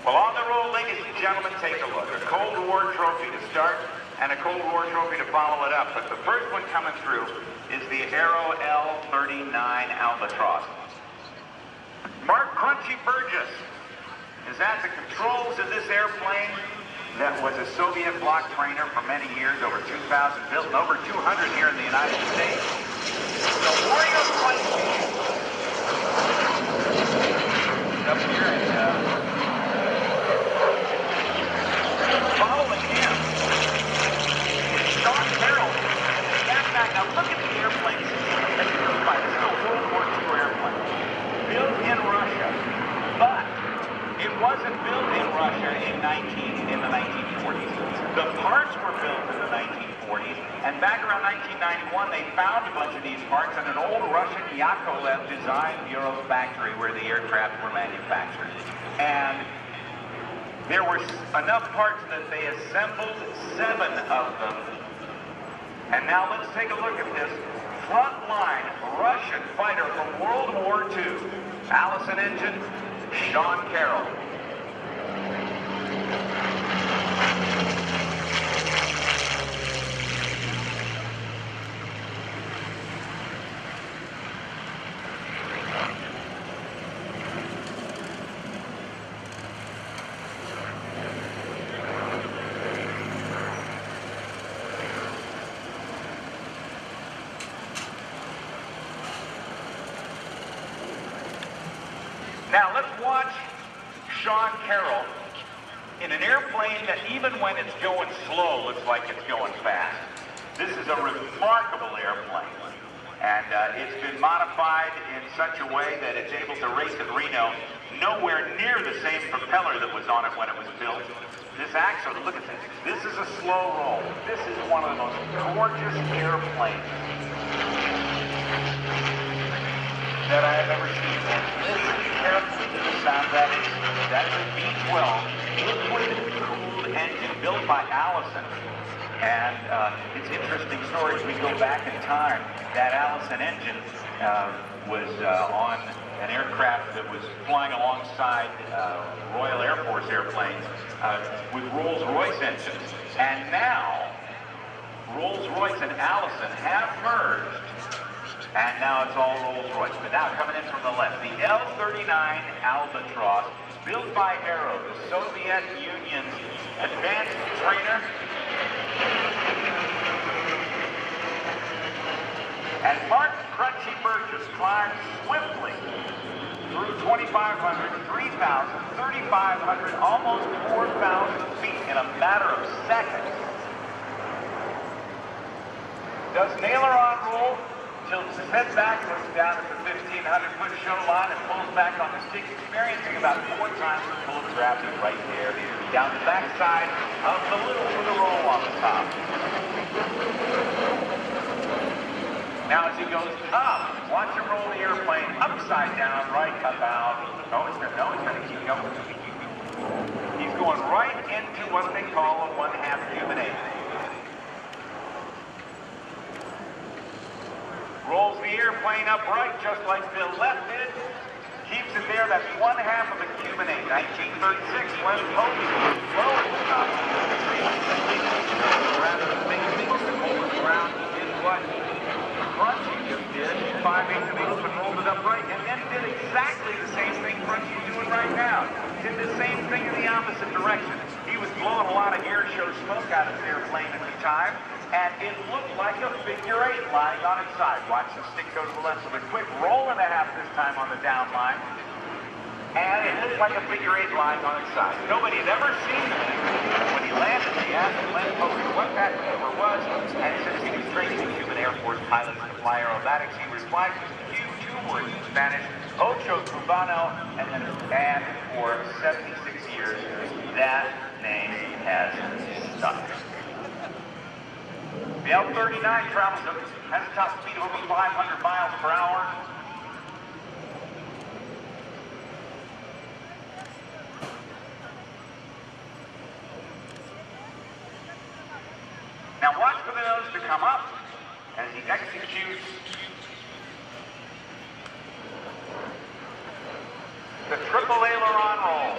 Well, on the roll, ladies and gentlemen, take a look. A Cold War trophy to start and a Cold War trophy to follow it up. But the first one coming through is the Aero L-39 Albatross. Mark Crunchy Burgess is at the controls of this airplane that was a Soviet block trainer for many years, over 2,000 built, and over 200 here in the United States. The Warrior flight team up here and following him is Sean Carroll. Now look at the airplane. This is a World War II airplane built in Russia, but it wasn't built in Russia in the 1940s. The parts were built in the 1940s, and back around 1991, they found a bunch of these parts in an old Russian Yakovlev design bureau factory where the aircraft were manufactured. And there were enough parts that they assembled 7 of them. And now let's take a look at this frontline Russian fighter from World War II. Allison engine, Sean Carroll. Now let's watch Sean Carroll in an airplane that even when it's going slow looks like it's going fast. This is a remarkable airplane, and it's been modified in such a way that it's able to race at Reno nowhere near the same propeller that was on it when it was built. This axle, look at this. This is a slow roll. This is one of the most gorgeous airplanes that I have ever seen. And listen carefully to the sound. That is a V12 liquid-cooled engine built by Allison. And it's interesting story as we go back in time. That Allison engine was on an aircraft that was flying alongside Royal Air Force airplanes with Rolls-Royce engines. And now, Rolls-Royce and Allison have merged. And now it's all Rolls-Royce. But now coming in from the left, the L-39 Albatross, built by Aero, the Soviet Union's advanced trainer. And Mark Crunchy Burgess climbed swiftly through 2,500, 3,000, 3,500, almost 4,000 feet in a matter of seconds. Does Naylor on roll? Tilts his head back, looks down at the 1,500-foot show line and pulls back on the stick, experiencing about 4 times the pull of gravity right there, down the backside of the little with a roll on the top. Now as he goes up, watch him roll the airplane upside down, right about, no, he's going to keep going. He's going right into what they call a 1/2 human eighth. Rolls the airplane upright just like Bill left did. Keeps it there. That's 1/2 of a cumin 8. 1936, when Pope lowered the top. Rather than make things to hold the ground, he did what Crunchy just did. 5/8 of the loop and rolled it upright, and then did exactly the same thing Crunchy's doing right now. Did the same thing in the opposite direction. He was blowing a lot of air show smoke out of his airplane at the time. And it looked like a figure 8 lying on its side. Watch the stick go to the left with a quick roll and a half this time on the down line. And it looked like a figure 8 lying on its side. Nobody had ever seen the thing. When he landed, he asked Len Pope what that maneuver was. And since he was trained in Cuban Air Force pilots to fly aerobatics, he replied with two words in Spanish, Ocho Cubano, and for 76 years, that name has stuck. The L-39 has a top speed of over 500 miles per hour. Now watch for the nose to come up as he executes the triple aileron roll.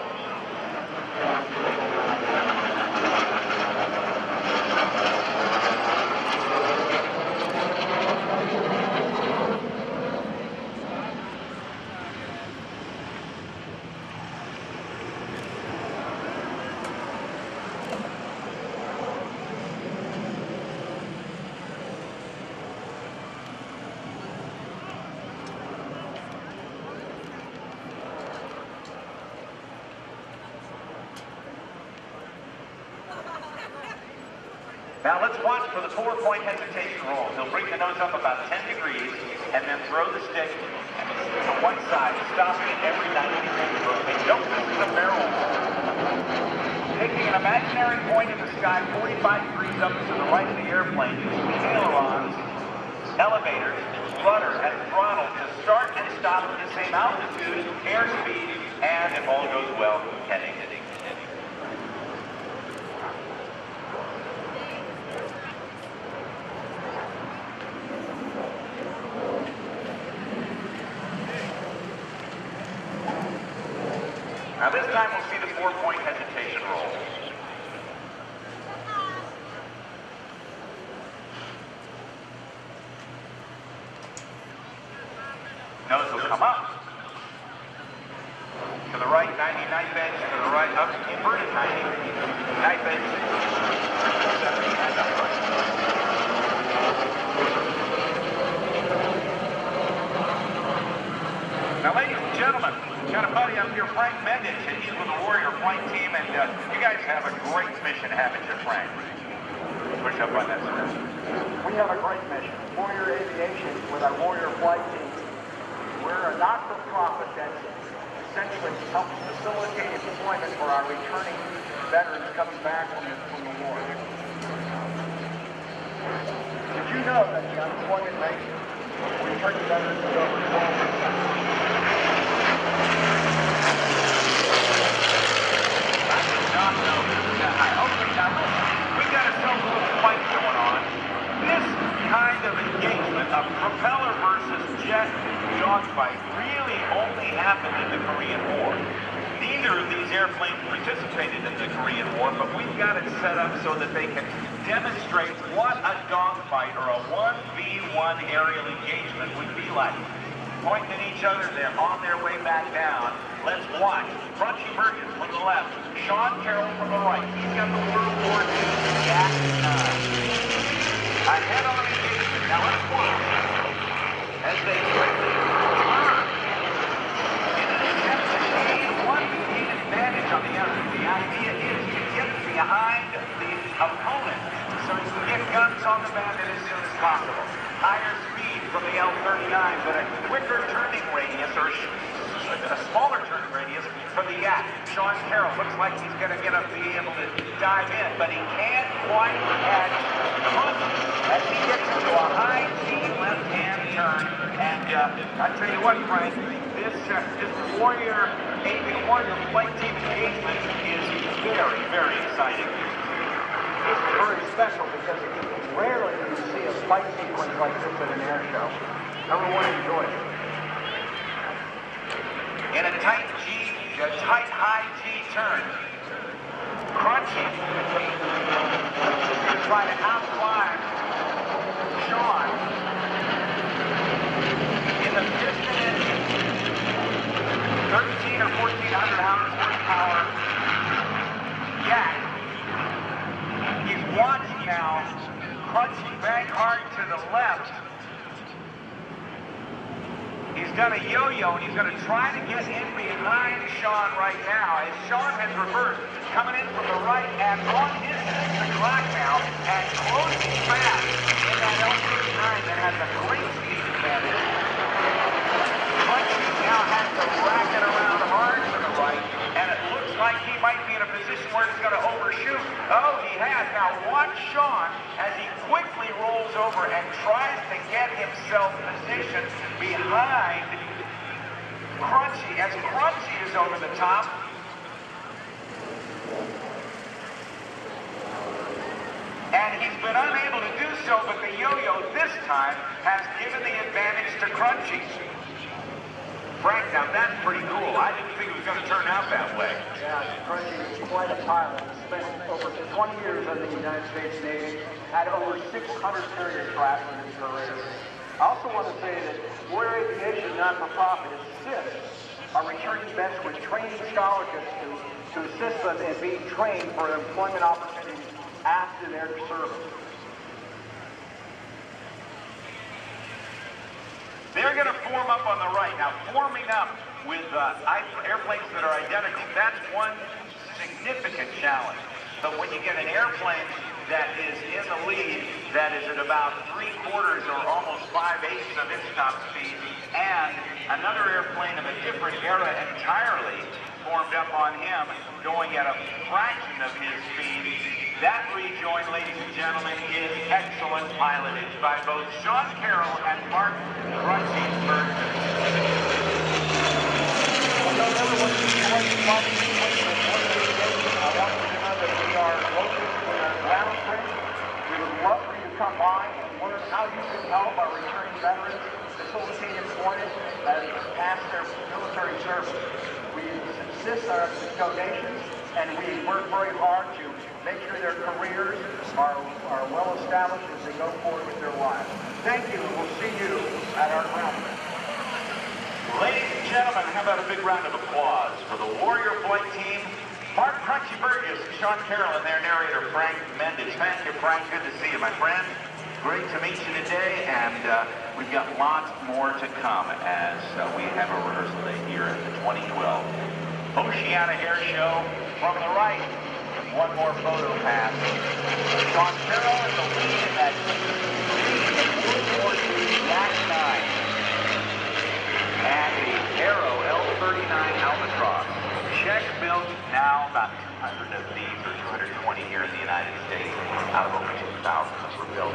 Now let's watch for the 4-point hesitation roll. He'll bring the nose up about 10 degrees and then throw the stick to one side, stopping at every 90 degrees rotation. Nope, this is a barrel roll. Taking an imaginary point in the sky 45 degrees up to the right of the airplane, using ailerons, elevators, rudder, and throttle to start and stop at the same altitude, airspeed, and if all goes well, heading. Now this time we'll see the 4-point hesitation roll. Nose will come up. To the right, 90, knife edge, to the right, up, inverted 90. Knife edge, 70, and upright. Now, ladies and gentlemen, got a buddy up here, Frank Mendich, and he's with the Warrior Flight Team, and you guys have a great mission, haven't you, Frank? Push up on that, sir. We have a great mission. Warrior Aviation with our Warrior Flight Team. We're a not-for-profit that essentially helps facilitate employment for our returning veterans coming back from the war. Did you know that the unemployment rate for returning veterans is over 12%? Okay, now listen, we've got ourselves a little fight going on. This kind of engagement, a propeller versus jet dogfight, really only happened in the Korean War. Neither of these airplanes participated in the Korean War, but we've got it set up so that they can demonstrate what a dogfight or a 1v1 aerial engagement would be like. Pointing at each other, they're on their way back down. Let's watch. Burgess from the left, Sean Carroll from the right. He's got the World War II Yak-9. A head-on engagement. Now let's watch as they quickly turn in an attempt to gain one speed advantage on the other. The idea is to get behind the opponent so you can get guns on the bandit as soon as possible. Higher speed from the L-39, but a quicker turning radius or a smaller turning radius for the Yak. Sean Carroll looks like he's going to be able to dive in, but he can't quite catch the punch as he gets into a high speed left-hand turn. And I tell you what, Frank, this Warrior Flight Team engagement is very, very exciting. It's very special because rarely do you see a fight sequence like this at an air show. Everyone enjoys it. In a tight high G turn. Crunching. To try to outfly Sean. In the piston engine. 13 or 1400 horsepower Yak. He's watching now, crunching back hard to the left. He's done a yo-yo, and he's going to try to get in behind Sean right now, as Sean has reversed, coming in from the right and on his 6 o'clock now, and closing fast in that L-39 that has a great speed advantage. Crunching now has to rack it around hard to the right, and it looks like he might be in a position where he's going to overshoot. Oh, he has. Now watch Sean as he quickly rolls over and tries to get himself positioned behind Crunchy, as Crunchy is over the top. And he's been unable to do so, but the yo-yo this time has given the advantage to Crunchy. Frank, now that's pretty cool. I didn't think it was going to turn out that way. Yeah, Crunchy is quite a pilot. He spent over 20 years in the United States Navy, had over 600 period tracks in his career. I also want to say that Warrior Aviation not-for-profit assists our returning vets with training scholarships to assist them in being trained for employment opportunities after their service. They're going to form up on the right. Now, forming up with airplanes that are identical, that's one significant challenge. But when you get an airplane that is in the lead, that is at about 3/4 or almost 5/8 of its top speed, and another airplane of a different era entirely formed up on him, going at a fraction of his speed. That rejoin, ladies and gentlemen, is excellent pilotage by both Sean Carroll and Mark Burgess. Well, everyone, I want you to know that we are located with our ground crew. We would love for you to come by and learn how you can help our returning veterans facilitate employment that has passed their military service. We insist on donations, and we work very hard to make sure their careers are well established as they go forward with their lives. Thank you, and we'll see you at our ground crew. Ladies and gentlemen, how about a big round of applause for the Warrior Flight Team, Mark Burgess and Sean Carroll, and their narrator, Frank Mendes. Thank you, Frank. Good to see you, my friend. Great to meet you today, and we've got lots more to come as we have a rehearsal day here at the 2012 Oceana Airshow. From the right, one more photo pass. Sean Carroll in the lead in that World War II Yak-9. And the Aero L-39 Albatross. Czech built, now about 200 of these, or 220 here in the United States, out of over 2,000 that were built.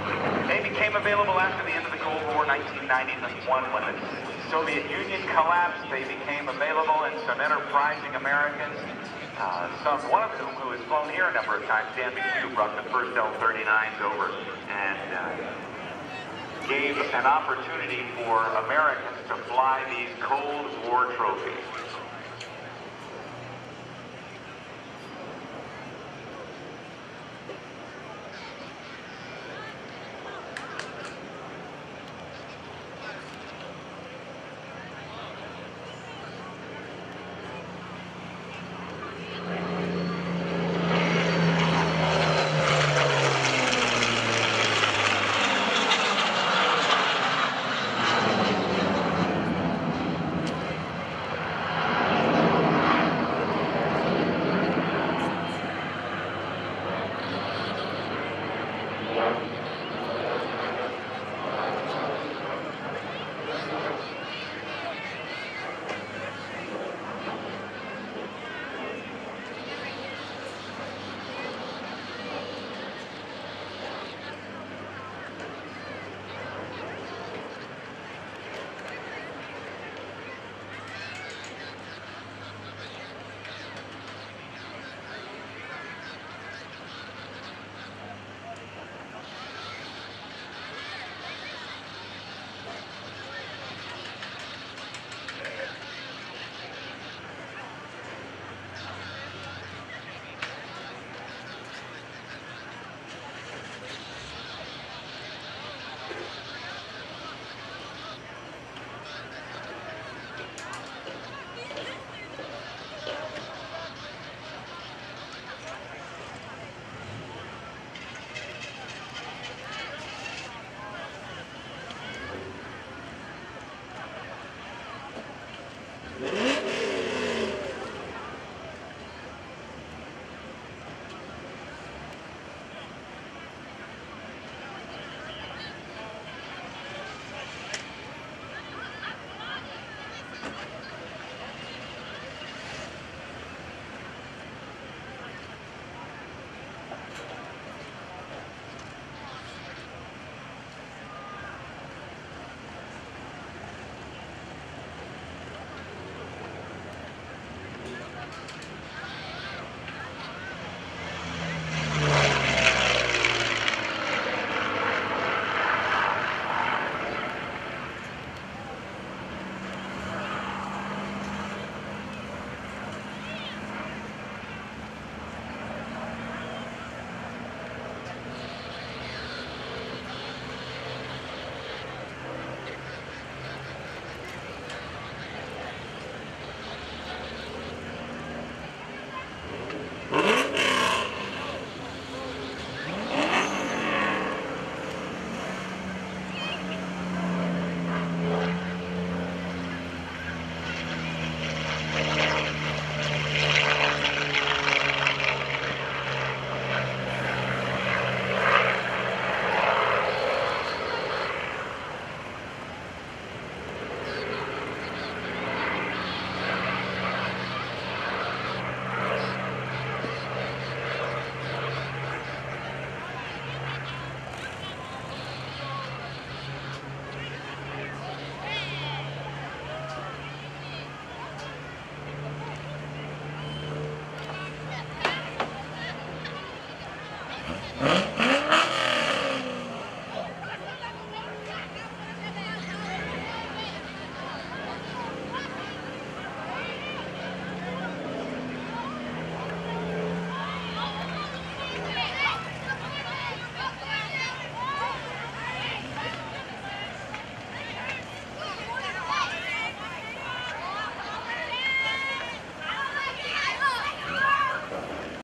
They became available after the end of the Cold War, 1991, when the Soviet Union collapsed. They became available, and some enterprising Americans, one of whom who has flown here a number of times, Dan McHugh, brought the first L-39s over, and gave an opportunity for Americans to fly these Cold War trophies.